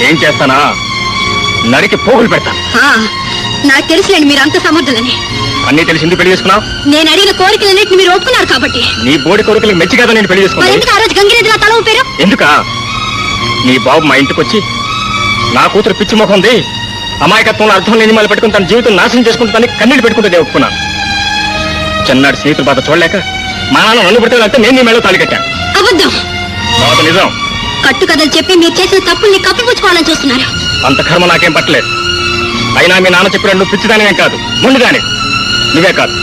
ఏం చేస్తానా? నరికి పోగులు పెడతాను. నాకు తెలుసులేండి మీరు అంత సమర్థులని. అన్నీ తెలిసి ఎందుకు పెళ్లి చేసుకున్నావు? నేను అడిగిన కోరికలన్నింటిని మీరు ఒప్పుకున్నారు కాబట్టి. నీ బోడి కోరికలకు మెచ్చి కదా నేను పెళ్లి చేసుకున్నాను. ఎందుకు ఆ రోజు గంగిరెద్దులా తల ఊపారు? ఎందుకా? నీ బాబు మా ఇంటికి వచ్చి నా కూతురు పిచ్చి ముఖం ఉంది, అమాయకత్వంలో అర్థం లేని మళ్ళీ పెట్టుకుని తన జీవితం నాశనం చేసుకుంటుందని కన్నీళ్ళు పెట్టుకుంటే ఒప్పుకున్నాను. చిన్నాడు స్నేహితుల బాధ చూడలేక మా నాన్న నన్ను పెడతానంటే నేను నీ మేళ తాళి కట్టాను. అబద్ధం. బాబు నిజం. కట్టు కథలు చెప్పి మీరు చేసిన తప్పుల్ని కప్పిపుచ్చుకోవాలని చూస్తున్నారు. అంత కర్మ నాకేం పట్టలేదు. అయినా మీ నాన్న చెప్పిన నువ్వు పిచ్చిదానివేం కాదు, ముందుగానే. నువ్వే కాదు,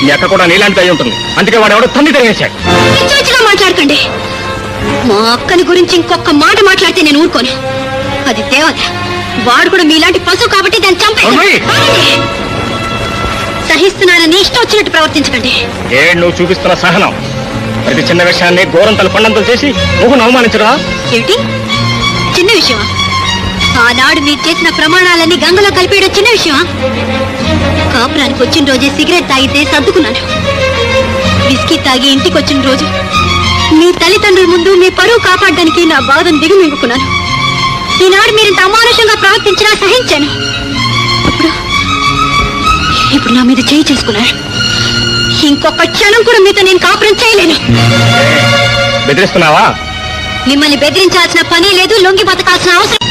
మీ అక్క కూడా నీలాంటిది అయి ఉంటుంది. అందుకే వాడు ఎవడో తండ్రి తిరిగేశాడు. పిచ్చిగా మాట్లాడకండి. మా అక్కని గురించి ఇంకొక మాట మాట్లాడితే నేను ఊరుకోను. అది దేవత. వాడు కూడా మీలాంటి పశువు కాబట్టి దాన్ని చంపేయండి. సహిస్తున్నానని ఇష్టం వచ్చినట్టు ప్రవర్తించకండి. నువ్వు చూపిస్తున్న సహనం ప్రతి చిన్న విషయాన్ని గోరంతలు కొండంతలు చేసి నువ్వు అవమానించరా? ఏమిటి చిన్న విషయమా? ఆనాడు మీరు చేసిన ప్రమాణాలన్నీ గంగలో కలిపేయడం చిన్న విషయమా? కాపురానికి వచ్చిన రోజే సిగరెట్ తాగితే సర్దుకున్నాను. బిస్కీ తాగి ఇంటికి వచ్చిన రోజు మీ తల్లిదండ్రుల ముందు మీ పరువు కాపాడడానికి నా బాధను దిగుమింగుకున్నాను. ఈనాడు మీరు ఇంత అమానుషంగా ప్రవర్తించినా సహించాను. ఇప్పుడు నా మీద చేయి చేసుకున్నారు. ఇంకొక క్షణం కూడా మీతో నేను కాపురం చేయలేను. బెదిరిస్తున్నావా? మిమ్మల్ని బెదిరించాల్సిన పని లేదు, లొంగి బతకాల్సిన అవసరం